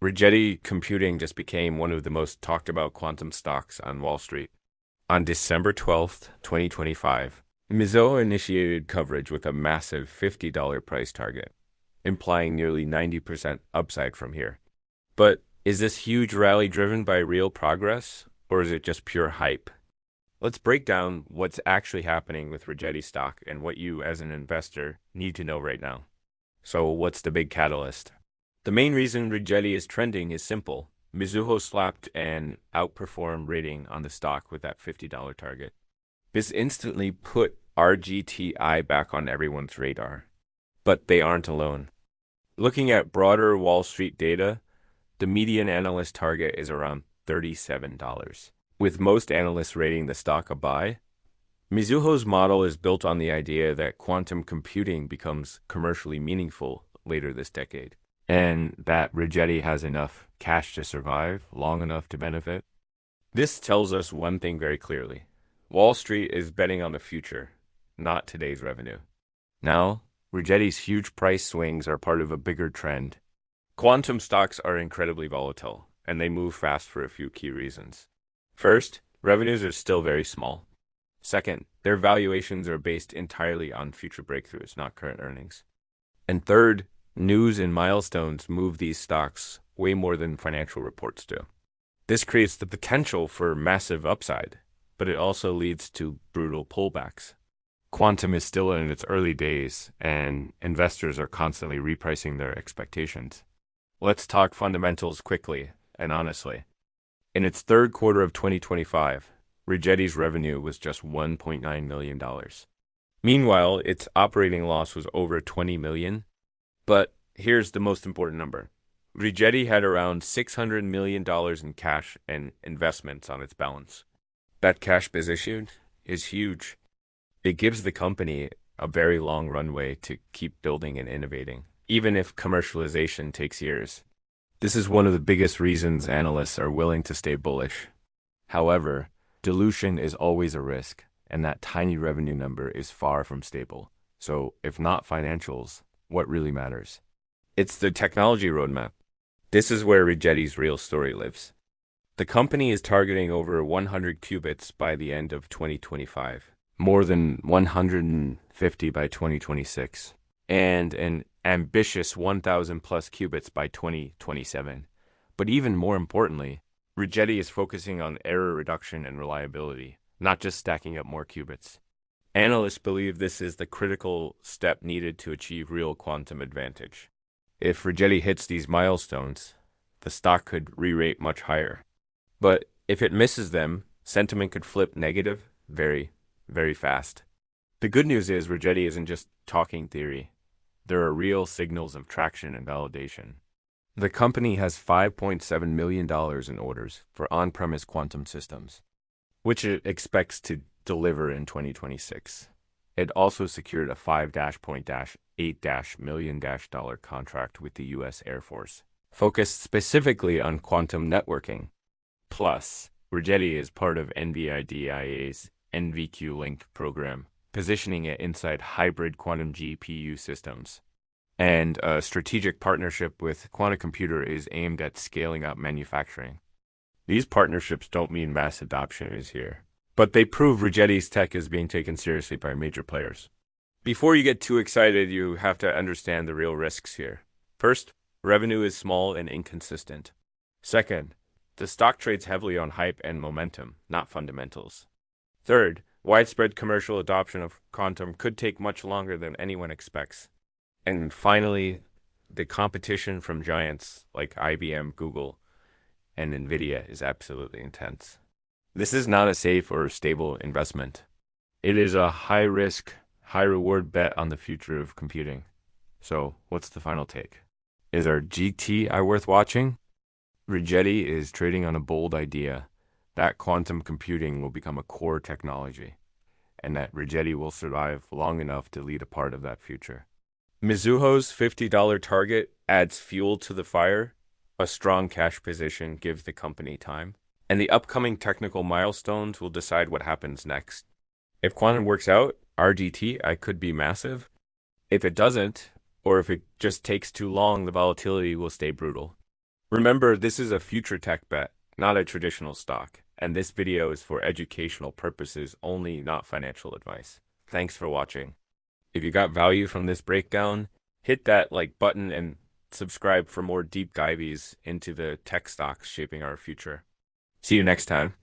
Rigetti Computing just became one of the most talked about quantum stocks on Wall Street. On December 12th, 2025, Mizuho initiated coverage with a massive $50 price target, implying nearly 90% upside from here. But is this huge rally driven by real progress, or is it just pure hype? Let's break down what's actually happening with Rigetti stock and what you, as an investor, need to know right now. So, what's the big catalyst? The main reason Rigetti is trending is simple. Mizuho slapped an outperform rating on the stock with that $50 target. This instantly put RGTI back on everyone's radar. But they aren't alone. Looking at broader Wall Street data, the median analyst target is around $37, with most analysts rating the stock a buy. Mizuho's model is built on the idea that quantum computing becomes commercially meaningful later this decade, and that Rigetti has enough cash to survive long enough to benefit. This tells us one thing very clearly. Wall Street is betting on the future, not today's revenue. Now, Rigetti's huge price swings are part of a bigger trend. Quantum stocks are incredibly volatile, and they move fast for a few key reasons. First, revenues are still very small. Second, their valuations are based entirely on future breakthroughs, not current earnings. And third, news and milestones move these stocks way more than financial reports do. This creates the potential for massive upside, but it also leads to brutal pullbacks. Quantum is still in its early days, and investors are constantly repricing their expectations. Let's talk fundamentals quickly and honestly. In its third quarter of 2025, Rigetti's revenue was just $1.9 million. Meanwhile, its operating loss was over $20 million. But here's the most important number. Rigetti had around $600 million in cash and investments on its balance. That cash position is huge. It gives the company a very long runway to keep building and innovating, even if commercialization takes years. This is one of the biggest reasons analysts are willing to stay bullish. However, dilution is always a risk, and that tiny revenue number is far from stable. So, if not financials, what really matters? It's the technology roadmap. This is where Rigetti's real story lives. The company is targeting over 100 qubits by the end of 2025, more than 150 by 2026, and an ambitious 1,000 plus qubits by 2027. But even more importantly, Rigetti is focusing on error reduction and reliability, not just stacking up more qubits. Analysts believe this is the critical step needed to achieve real quantum advantage. If Rigetti hits these milestones, the stock could re-rate much higher. But if it misses them, sentiment could flip negative very, very fast. The good news is Rigetti isn't just talking theory. There are real signals of traction and validation. The company has $5.7 million in orders for on-premise quantum systems, which it expects to deliver in 2026. It also secured a $5.8 million contract with the U.S. Air Force, focused specifically on quantum networking. Plus, Rigetti is part of NVIDIA's NVQLink program, positioning it inside hybrid quantum GPU systems. And a strategic partnership with Quanta Computer is aimed at scaling up manufacturing. These partnerships don't mean mass adoption is here, but they prove Rigetti's tech is being taken seriously by major players. Before you get too excited, you have to understand the real risks here. First, revenue is small and inconsistent. Second, the stock trades heavily on hype and momentum, not fundamentals. Third, widespread commercial adoption of quantum could take much longer than anyone expects. And finally, the competition from giants like IBM, Google, and NVIDIA is absolutely intense. This is not a safe or stable investment. It is a high-risk, high-reward bet on the future of computing. So, what's the final take? Is our GTI worth watching? Rigetti is trading on a bold idea that quantum computing will become a core technology, and that Rigetti will survive long enough to lead a part of that future. Mizuho's $50 target adds fuel to the fire. A strong cash position gives the company time, and the upcoming technical milestones will decide what happens next. If quantum works out, RGTI could be massive. If it doesn't, or if it just takes too long, the volatility will stay brutal. Remember, this is a future tech bet, not a traditional stock, and this video is for educational purposes only, not financial advice. Thanks for watching. If you got value from this breakdown, hit that like button and subscribe for more deep dives into the tech stocks shaping our future. See you next time.